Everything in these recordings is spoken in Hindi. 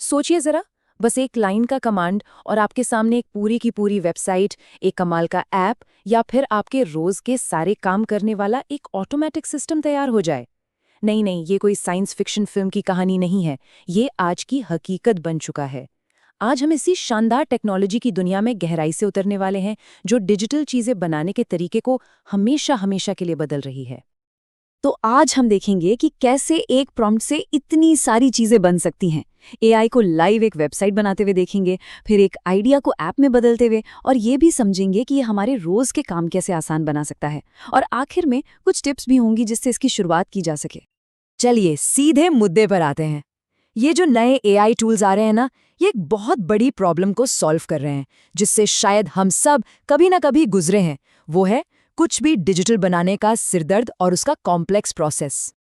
सोचिए जरा, बस एक लाइन का कमांड और आपके सामने एक पूरी की पूरी वेबसाइट, एक कमाल का ऐप या फिर आपके रोज के सारे काम करने वाला एक ऑटोमेटिक सिस्टम तैयार हो जाए। नहीं नहीं, ये कोई साइंस फिक्शन फिल्म की कहानी नहीं है, ये आज की हकीकत बन चुका है। आज हम इसी शानदार टेक्नोलॉजी की दुनिया में गहराई से उतरने वाले हैं, जो डिजिटल चीजें बनाने के तरीके को हमेशा हमेशा के लिए बदल रही है। तो आज हम देखेंगे कि कैसे एक प्रॉम्प्ट से इतनी सारी चीजें बन सकती हैं। एआई को लाइव एक वेबसाइट बनाते हुए देखेंगे, फिर एक आइडिया को ऐप में बदलते हुए, और ये भी समझेंगे कि ये हमारे रोज के काम कैसे आसान बना सकता है। और आखिर में कुछ टिप्स भी होंगी जिससे इसकी शुरुआत की जा सके। चलिए सीधे मुद्दे पर आते हैं। ये जो नए एआई टूल्स आ रहे हैं ना, ये एक बहुत बड़ी प्रॉब्लम को सॉल्व कर रहे हैं, जिससे शायद हम सब कभी ना कभी गुजरे हैं। वो है कुछ भी डिजिटल बनाने का सिरदर्द और उसका कॉम्प्लेक्स प्रोसेस।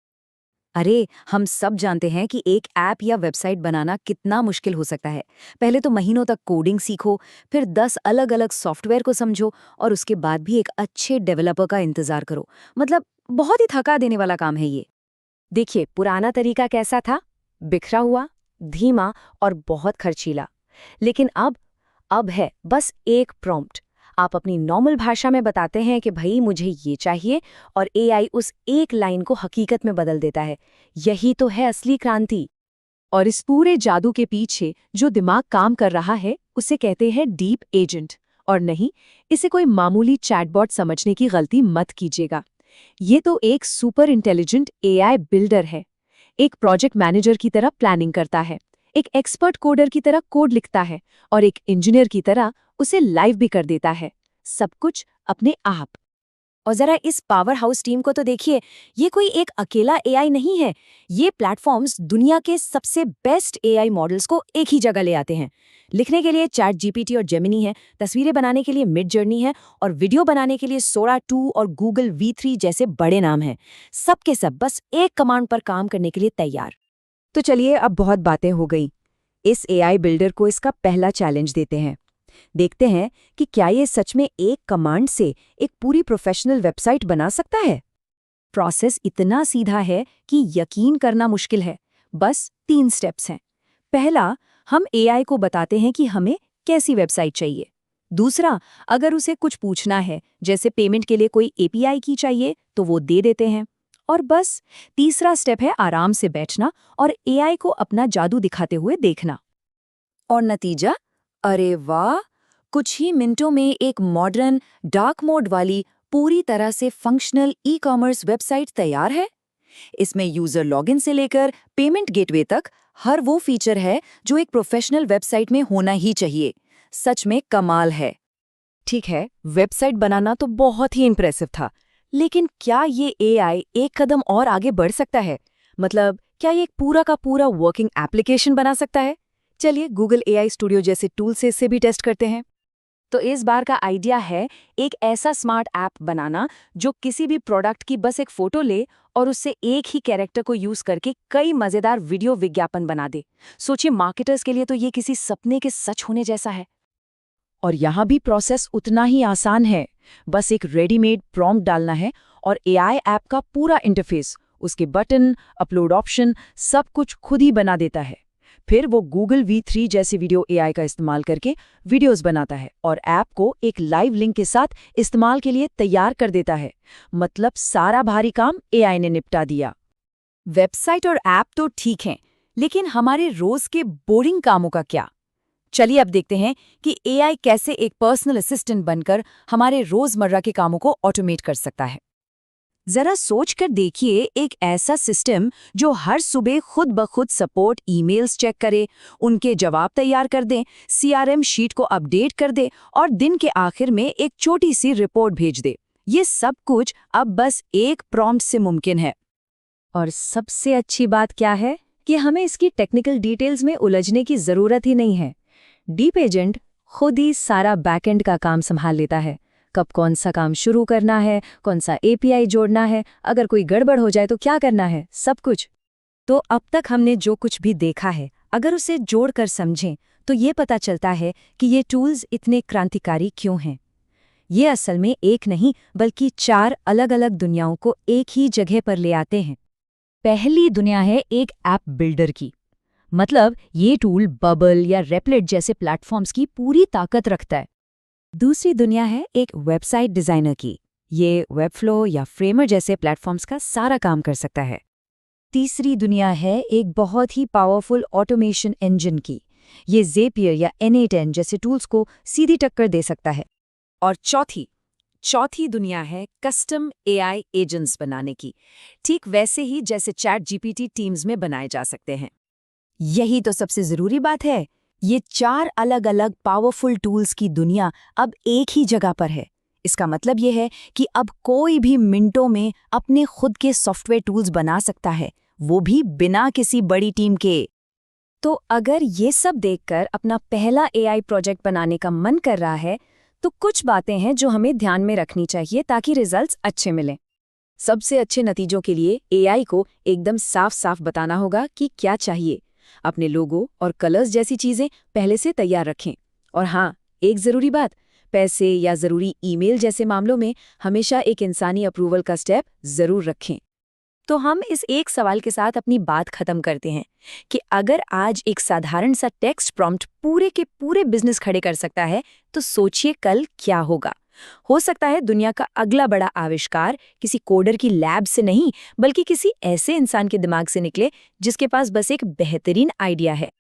अरे, हम सब जानते हैं कि एक ऐप या वेबसाइट बनाना कितना मुश्किल हो सकता है। पहले तो महीनों तक कोडिंग सीखो, फिर 10 अलग-अलग सॉफ्टवेयर को समझो, और उसके बाद भी एक अच्छे डेवलपर का इंतजार करो। मतलब बहुत ही थका देने वाला काम है ये। देखिए, पुराना तरीका कैसा था? बिखरा हुआ, धीमा और बहुत खर्चीला। लेकिन अब है बस एक प्रॉम्प्ट। आप अपनी नॉर्मल भाषा में बताते हैं कि भाई मुझे ये चाहिए, और एआई उस एक लाइन को हकीकत में बदल देता है। यही तो है असली क्रांति। और इस पूरे जादू के पीछे जो दिमाग काम कर रहा है, उसे कहते हैं डीप एजेंट। और नहीं, इसे कोई मामूली चैटबॉट समझने की गलती मत कीजिएगा। ये तो एक सुपर इंटेलिजेंट एआई बिल्डर है। एक प्रोजेक्ट मैनेजर की तरह प्लानिंग करता है, एक एक्सपर्ट कोडर की तरह कोड लिखता है, और एक इंजीनियर की तरह उसे लाइव भी कर देता है। सब कुछ अपने आप। और जरा इस पावर हाउस टीम को तो देखिए, ये कोई एक अकेला एआई नहीं है। ये प्लेटफॉर्म्स दुनिया के सबसे बेस्ट एआई मॉडल्स को एक ही जगह ले आते हैं। लिखने के लिए चैट जीपीटी और जेमिनी है, तस्वीरें बनाने के लिए मिड जर्नी है, और वीडियो बनाने के लिए सोरा 2 और गूगल V3 जैसे बड़े नाम हैं। सब के सब बस एक कमांड पर काम करने के लिए तैयार। तो चलिए, अब बहुत बातें हो गई। इस एआई बिल्डर को इसका पहला चैलेंज देते हैं। देखते हैं कि क्या ये सच में एक कमांड से एक पूरी प्रोफेशनल वेबसाइट बना सकता है। प्रोसेस इतना सीधा है कि यकीन करना मुश्किल है। बस 3 स्टेप्स हैं। पहला, हम एआई को बताते हैं कि हमें कैसी वेबसाइट चाहिए। दूसरा, अगर उसे कुछ पूछना है, जैसे पेमेंट के लिए कोई एपीआई की चाहिए, तो वो दे देते हैं। और बस तीसरा स्टेप है आराम से बैठना और एआई को अपना जादू दिखाते हुए देखना। और नतीजा, अरे वाह! कुछ ही मिनटों में एक मॉडर्न डार्क मोड वाली पूरी तरह से फंक्शनल ई-कॉमर्स वेबसाइट तैयार है। इसमें यूजर लॉगिन से लेकर पेमेंट गेटवे तक हर वो फीचर है जो एक प्रोफेशनल वेबसाइट में होना ही चाहिए। सच में कमाल है। ठीक है, वेबसाइट बनाना तो बहुत ही इंप्रेसिव था, लेकिन क्या ये एआई एक कदम और आगे बढ़ सकता है? मतलब, क्या ये एक पूरा का पूरा वर्किंग एप्लीकेशन बना सकता है? चलिए गूगल एआई स्टूडियो जैसे टूल से इसे भी टेस्ट करते हैं। तो इस बार का आइडिया है एक ऐसा स्मार्ट ऐप बनाना जो किसी भी प्रोडक्ट की बस एक फोटो ले और उससे एक ही कैरेक्टर को यूज करके कई मजेदार वीडियो विज्ञापन बना दे। सोचिए, मार्केटर्स के लिए तो ये किसी सपने के सच होने जैसा है। और यहाँ भी प्रोसेस उतना ही आसान है। बस एक रेडीमेड प्रॉम्प्ट डालना है और एआई ऐप का पूरा इंटरफेस, उसके बटन, अपलोड ऑप्शन, सब कुछ खुद ही बना देता है। फिर वो गूगल V3 जैसी वीडियो एआई का इस्तेमाल करके वीडियोस बनाता है और ऐप को एक लाइव लिंक के साथ इस्तेमाल के लिए तैयार कर देता है। मतलब सारा भारी काम एआई ने निपटा दिया। वेबसाइट और ऐप तो ठीक हैं, लेकिन हमारे रोज के बोरिंग कामों का क्या? चलिए अब देखते हैं कि एआई कैसे एक पर्सनल असिस्टेंट बनकर हमारे रोजमर्रा के कामों को ऑटोमेट कर सकता है। जरा सोच कर देखिए, एक ऐसा सिस्टम जो हर सुबह खुद ब खुद सपोर्ट ईमेल्स चेक करे, उनके जवाब तैयार कर दे, सीआरएम शीट को अपडेट कर दे और दिन के आखिर में एक छोटी सी रिपोर्ट भेज दे। ये सब कुछ अब बस एक प्रॉम्प्ट से मुमकिन है। और सबसे अच्छी बात क्या है कि हमें इसकी टेक्निकल डिटेल्स में उलझने की जरूरत ही नहीं है। डीप एजेंट खुद ही सारा बैकएंड का काम संभाल लेता है। कब कौन सा काम शुरू करना है, कौन सा एपीआई जोड़ना है, अगर कोई गड़बड़ हो जाए तो क्या करना है, सब कुछ। तो अब तक हमने जो कुछ भी देखा है, अगर उसे जोड़कर समझें तो ये पता चलता है कि ये टूल्स इतने क्रांतिकारी क्यों हैं। ये असल में एक नहीं बल्कि 4 अलग-अलग दुनियाओं को एक ही जगह पर ले आते हैं। पहली दुनिया है एक ऐप बिल्डर की। मतलब ये टूल बबल या रेपलेट जैसे प्लेटफॉर्म्स की पूरी ताकत रखता है। दूसरी दुनिया है एक वेबसाइट डिजाइनर की। ये वेबफ्लो या फ्रेमर जैसे प्लेटफॉर्म्स का सारा काम कर सकता है। तीसरी दुनिया है एक बहुत ही पावरफुल ऑटोमेशन इंजन की। ये ज़ेपियर या N8N जैसे टूल्स को सीधी टक्कर दे सकता है। और चौथी दुनिया है कस्टम AI एजेंट्स बनाने की, ठीक वैसे ही जैसे ChatGPT टीम्स में बनाए जा सकते हैं। यही तो सबसे ज़रूरी बात है, ये 4 अलग-अलग पावरफुल टूल्स की दुनिया अब एक ही जगह पर है। इसका मतलब ये है कि अब कोई भी मिनटों में अपने खुद के सॉफ्टवेयर टूल्स बना सकता है, वो भी बिना किसी बड़ी टीम के। तो अगर ये सब देखकर अपना पहला AI प्रोजेक्ट बनाने का मन कर रहा है, तो कुछ बातें हैं जो हमें ध्यान में रखनी चाहिए ताकि रिजल्ट्स अच्छे मिलें। सबसे अच्छे नतीजों के लिए AI को एकदम साफ-साफ बताना होगा कि क्या चाहिए। अपने लोगो और कलर्स जैसी चीज़ें पहले से तैयार रखें। और हाँ, एक ज़रूरी बात, पैसे या ज़रूरी ईमेल जैसे मामलों में हमेशा एक इंसानी अप्रूवल का स्टेप ज़रूर रखें। तो हम इस एक सवाल के साथ अपनी बात खत्म करते हैं कि अगर आज एक साधारण सा टेक्स्ट प्रॉम्प्ट पूरे के पूरे बिजनेस खड़े कर सकता है, तो सोचिए कल क्या होगा। हो सकता है दुनिया का अगला बड़ा आविष्कार किसी कोडर की लैब से नहीं, बल्कि किसी ऐसे इंसान के दिमाग से निकले जिसके पास बस एक बेहतरीन आइडिया है।